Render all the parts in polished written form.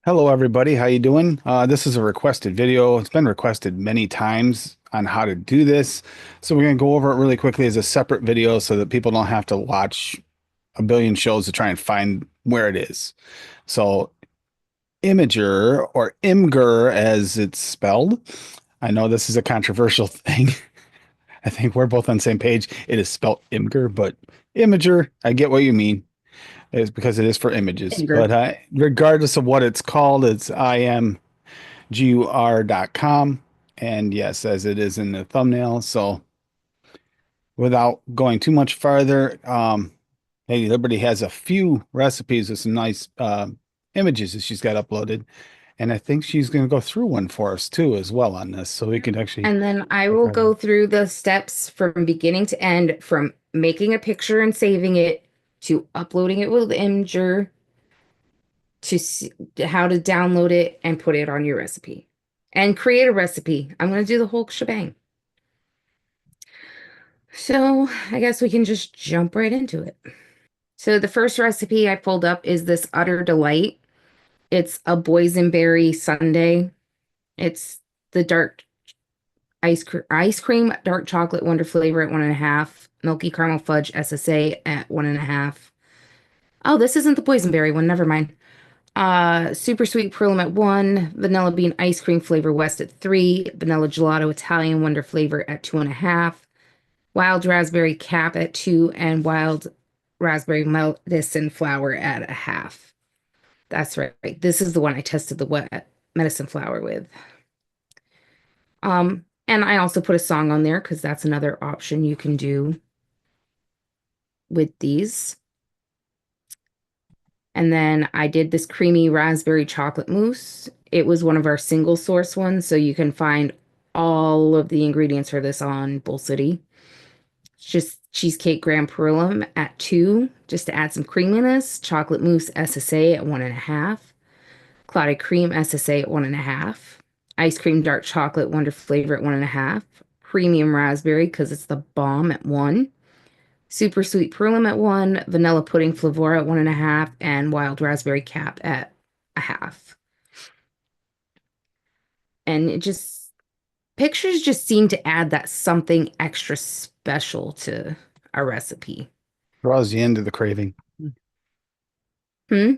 Hello, everybody. How you doing? This is a requested video. It's been requested many times on how to do this. So we're going to go over it really quickly as a separate video so that people don't have to watch a billion shows to try and find where it is. So Imager or Imgur as it's spelled. I know this is a controversial thing. I think we're both on the same page. It is spelled Imgur, but Imager, I get what you mean. It's because it is for images. But Anger. regardless of what it's called, it's IMGUR.com. And yes, as it is in the thumbnail. So without going too much farther, Lady Liberty has a few recipes with some nice images that she's got uploaded. And I think she's going to go through one for us too, as well on this. So we can actually And then I will compare go them. through the steps from beginning to end, from making a picture and saving it to uploading it with Imgur to how to download it and put it on your recipe and create a recipe. I'm going to do the whole shebang. So I guess we can just jump right into it. So the first recipe I pulled up is this Utter Delight. It's a boysenberry sundae. It's the dark ice cream, dark chocolate wonder flavor at 1.5, milky caramel fudge SSA at 1.5. Oh, this isn't the boysenberry one. Never mind. Super sweet pearl at 1, vanilla bean ice cream flavor west at 3, vanilla gelato Italian wonder flavor at 2.5, wild raspberry cap at 2, and wild raspberry medicine flower at a half. That's right. This is the one I tested the wet medicine flower with. And I also put a song on there because that's another option you can do with these. And then I did this creamy raspberry chocolate mousse. It was one of our single source ones, so you can find all of the ingredients for this on Bull City. It's just cheesecake graham pearlum at 2, just to add some creaminess. Chocolate mousse SSA at 1.5. Clotted cream SSA at 1.5. Ice cream dark chocolate wonder flavor at 1.5. Premium raspberry because it's the bomb at 1. Super sweet pearlum at 1, vanilla pudding flavor at 1.5, and wild raspberry cap at a half. And it just, pictures just seem to add that something extra special to a recipe. Draws you into the craving. Hmm?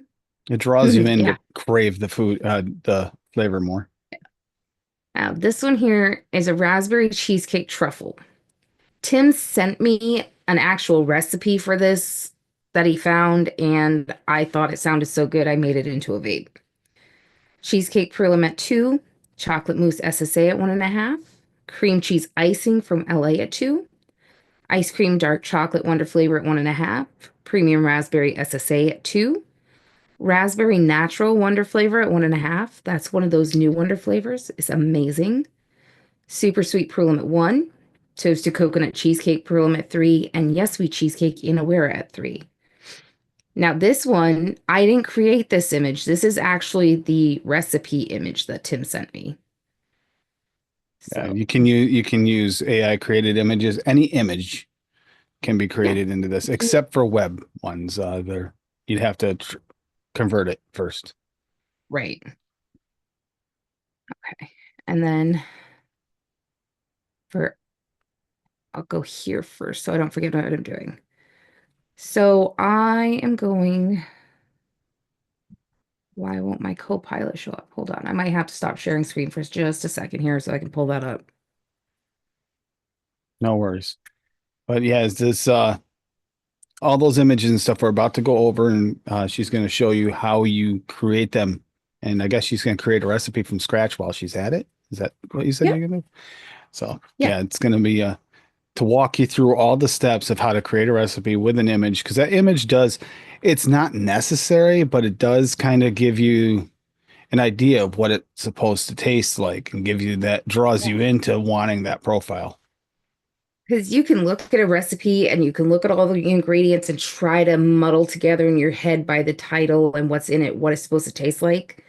It draws you in Yeah. to crave the food, the flavor more. Now, this one here is a raspberry cheesecake truffle. Tim sent me an actual recipe for this that he found, and I thought it sounded so good, I made it into a vape. Cheesecake Pearlum at 2, chocolate mousse SSA at 1.5, cream cheese icing from LA at 2, ice cream dark chocolate wonder flavor at 1.5, premium raspberry SSA at 2, raspberry natural wonder flavor at 1.5. That's one of those new wonder flavors. It's amazing. Super sweet Pearlum at 1, toasted coconut cheesecake Pearlum at 3, and yes, sweet cheesecake in Aware at 3. Now, this one, I didn't create this image. This is actually the recipe image that Tim sent me. So, You can use AI created images. Any image can be yeah, created into this, except for web ones. There you'd have to convert it first. right. Okay. And then for, I'll go here first so I don't forget what I'm doing. So I am going, why won't my Copilot show up? Hold on. I might have to stop sharing screen for just a second here so I can pull that up. No worries. But yeah, is this all those images and stuff we're about to go over, and she's going to show you how you create them. And I guess she's going to create a recipe from scratch while she's at it. Is that what you said Yep. you're going to do? So Yep. yeah, it's going to be to walk you through all the steps of how to create a recipe with an image, because that image does, it's not necessary, but it does kind of give you an idea of what it's supposed to taste like and give you that, draws you into wanting that profile. Because you can look at a recipe and you can look at all the ingredients and try to muddle together in your head by the title and what's in it, what it's supposed to taste like.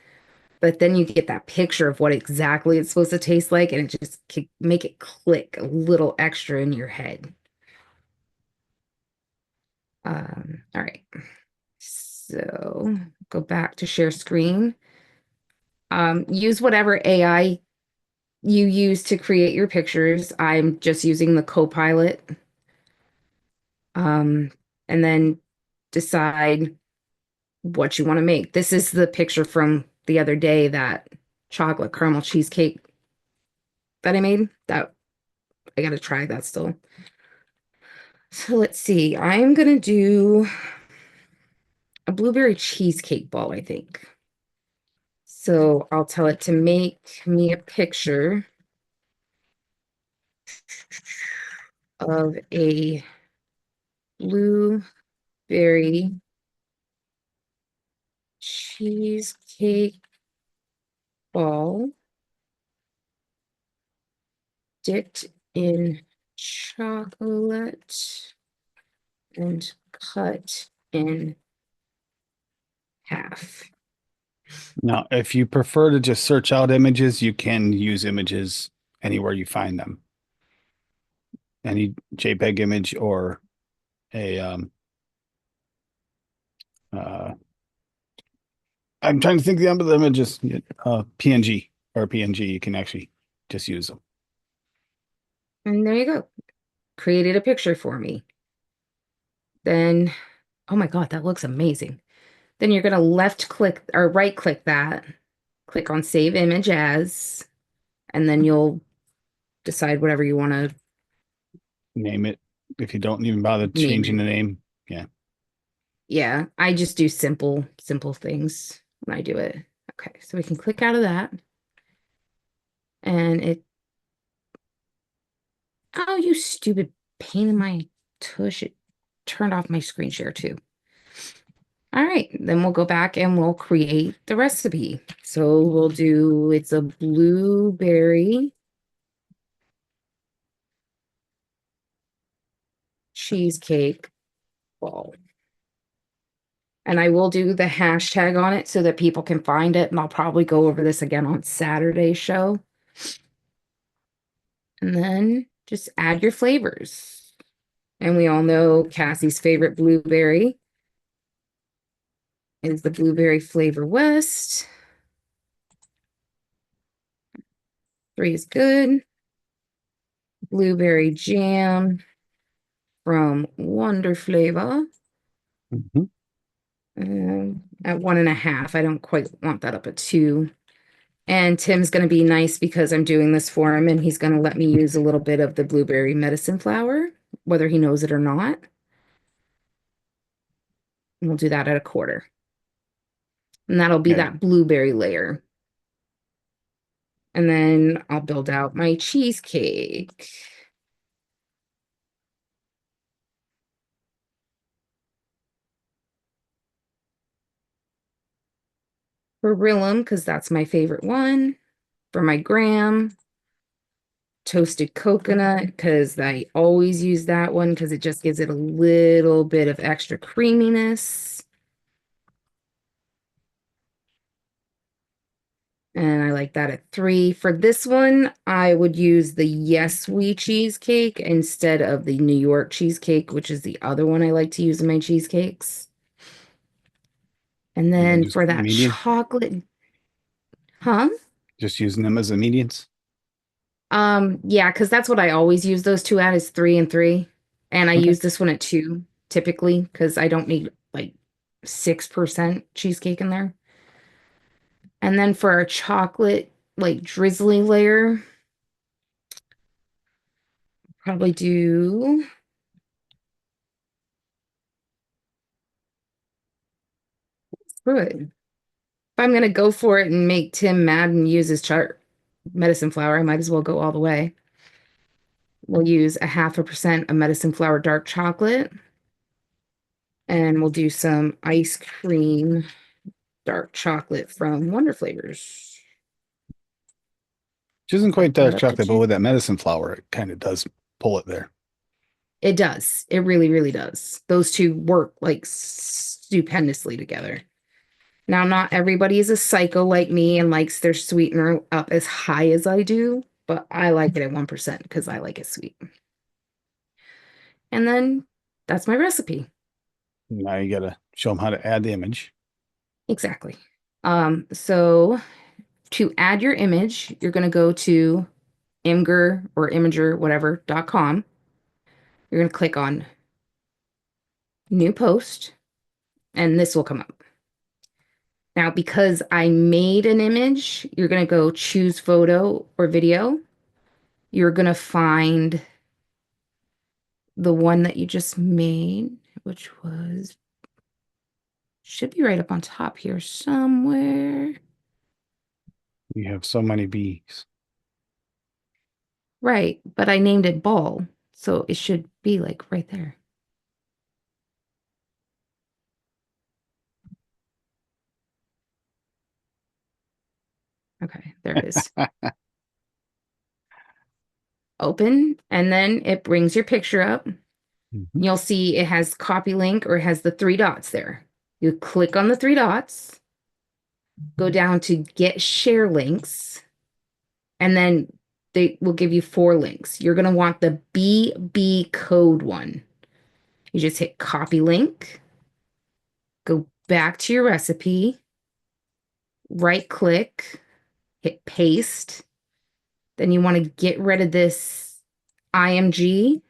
But then you get that picture of what exactly it's supposed to taste like, and it just can make it click a little extra in your head. All right. So go back to share screen. Use whatever AI you use to create your pictures. I'm just using the Copilot. Um, and then decide what you want to make. This is the picture from the other day, that chocolate caramel cheesecake that I made. That I gotta try that still. So let's see. I'm gonna do a blueberry cheesecake ball, I think. So I'll tell it to make me a picture of a blueberry cheesecake ball dipped in chocolate and cut in half. Now, if you prefer to just search out images, you can use images anywhere you find them. Any JPEG image or a uh I'm trying to think the other images, PNG or PNG, you can actually just use them. And there you go. Created a picture for me. Then, oh my God, that looks amazing. Then you're going to left click or right click that, click on save image as, and then you'll decide whatever you want to Name it if you don't even bother name changing it. the name. Yeah. Yeah, I just do simple things when I do it. Okay, so we can click out of that. And it, oh, you stupid pain in my tush. It turned off my screen share too. All right, then we'll go back and we'll create the recipe. So we'll do, it's a blueberry cheesecake ball. And I will do the hashtag on it so that people can find it. And I'll probably go over this again on Saturday's show. And then just add your flavors. And we all know Cassie's favorite blueberry is the blueberry flavor West. 3 is good. Blueberry jam from Wonder Flavor. Mhm. At 1.5. I don't quite want that up at 2. And Tim's going to be nice because I'm doing this for him and he's going to let me use a little bit of the blueberry medicine flower, whether he knows it or not. And we'll do that at 1/4. And that'll be Yeah. that blueberry layer. And then I'll build out my cheesecake. Beryllium, because that's my favorite one. For my graham, toasted coconut, because I always use that one because it just gives it a little bit of extra creaminess. And I like that at 3. For this one, I would use the Yes We cheesecake instead of the New York cheesecake, which is the other one I like to use in my cheesecakes. And And then then just for that median, chocolate, huh? just using them as the medians. Yeah, because that's what I always use those two at, is 3 and 3. And I Okay. use this one at 2 typically because I don't need like 6% cheesecake in there. And then for our chocolate, like drizzly layer, probably do, screw it. If I'm gonna go for it and make Tim mad and use his chart medicine flower, I might as well go all the way. We'll use 0.5% of medicine flower dark chocolate, and we'll do some ice cream dark chocolate from Wonder Flavors. Which isn't quite Bump that dark up to chocolate, but 2. with that medicine flower, it kind of does pull it there. It does. It really, really does. Those two work like stupendously together. Now, not everybody is a psycho like me and likes their sweetener up as high as I do, but I like it at 1% because I like it sweet. And then that's my recipe. Now you gotta show them how to add the image. Exactly. So To add your image, you're going to go to IMGUR or Imager, whatever.com. You're going to click on new post, and this will come up. Now, because I made an image, you're going to go choose photo or video. You're going to find the one that you just made, which was, should be right up on top here somewhere. We have so many bees. Right, but I named it ball, so it should be like right there. Okay, there it is. Open, and then it brings your picture up. Mhm. You'll see it has copy link or it has the three dots there. You click on the three dots, go down to get share links, and then they will give you 4 links. You're going to want the BB code one. You just hit copy link, go back to your recipe, right click, hit paste. Then you want to get rid of this IMG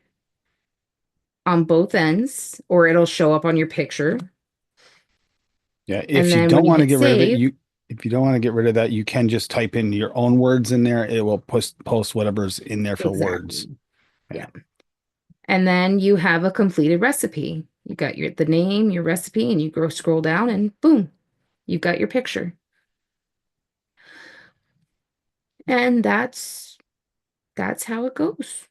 on both ends, or it'll show up on your picture. Yeah, And if you then don't when you want to hit get rid of it, save, you if you don't want to get rid of that, you can just type in your own words in there. It will post whatever's in there for words. exactly. Yeah. Yeah. And then you have a completed recipe. You got your the name, your recipe, and you go scroll down and boom, you've got your picture. And that's how it goes.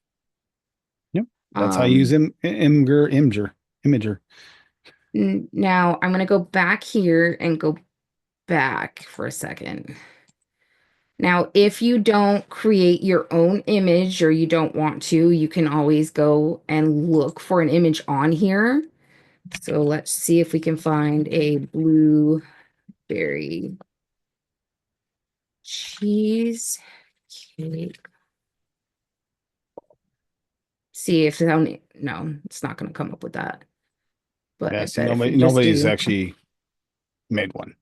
Yep. That's how you use Um Imager. Now I'm gonna go back here and go back for a second. Now, if you don't create your own image or you don't want to, you can always go and look for an image on here. So let's see if we can find a blueberry cheesecake. See if no, it's not going to come up with that. But Yeah, I see, bet if we just nobody's do, actually made one.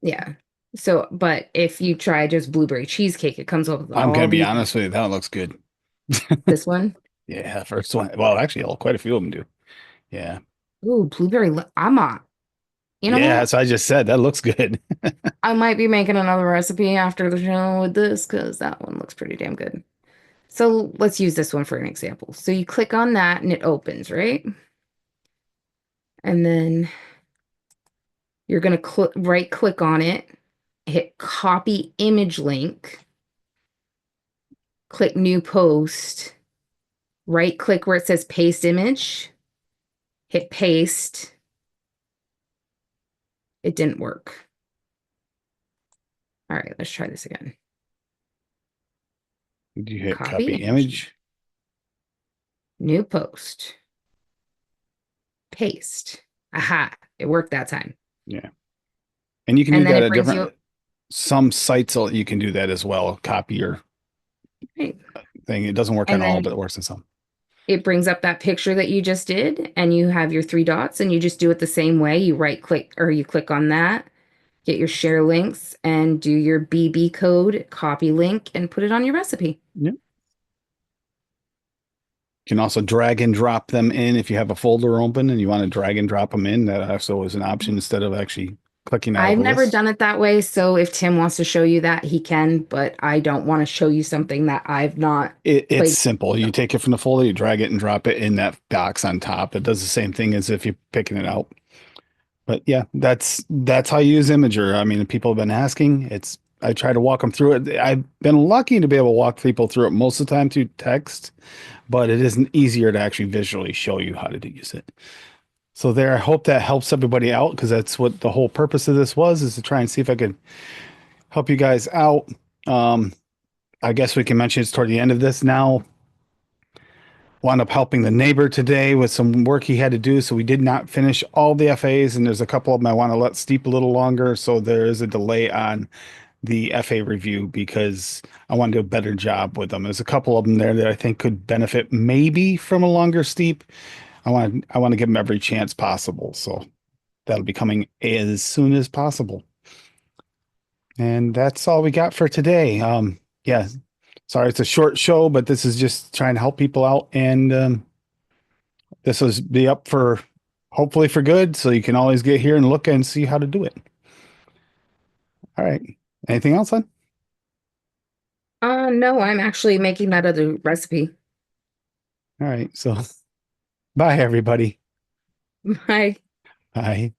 yeah. So, but if you try just blueberry cheesecake, it comes up with I'm all gonna be these. honest with you, that looks good. This one, Yeah, first one. Well, actually, quite a few of them do. Yeah. ooh, blueberry. I'm on. You know Yeah, what? that's what I just said. That looks good. I might be making another recipe after the show with this because that one looks pretty damn good. So let's use this one for an example. So you click on that and it opens, right? And then you're going to right click on it, hit copy image link, click new post, right click where it says paste image, hit paste. It didn't work. All right, let's try this again. Did you hit Copy copy image, image? new post, paste. Aha, it worked that time. Yeah. And you can do And then that it at brings you, different some sites you can do that as well. Copy your right. thing. It doesn't work on And all, then but it works on some. it brings up that picture that you just did, and you have your 3 dots, and you just do it the same way. You right click or you click on that, get your share links, and do your BB code, copy link, and put it on your recipe. Yeah. You can also drag and drop them in if you have a folder open and you want to drag and drop them in. That also is an option instead of actually clicking out of I've a never list. done it that way, so if Tim wants to show you that, he can, but I don't want to show you something that I've not It's played. simple. You take it from the folder, you drag it and drop it in that box on top. It does the same thing as if you're picking it out. But yeah, that's how you use Imager. I mean, people have been asking. I try to walk them through it. I've been lucky to be able to walk people through it most of the time through text, but it isn't easier to actually visually show you how to use it. So there, I hope that helps everybody out because that's what the whole purpose of this was, is to try and see if I could help you guys out. Um, I guess we can mention it's toward the end of this now. Wound up helping the neighbor today with some work he had to do, so we did not finish all the FAs, and there's a couple of them I want to let steep a little longer, so there is a delay on the FA review because I want to do a better job with them. There's a couple of them there that I think could benefit maybe from a longer steep. I want to give them every chance possible, so that'll be coming as soon as possible. And that's all we got for today. Yeah, sorry it's a short show, but this is just trying to help people out, and this will be up for hopefully for good, so you can always get here and look and see how to do it. All right. Anything else, hon? No, I'm actually making that other recipe. All right. So bye, everybody. Bye. Bye.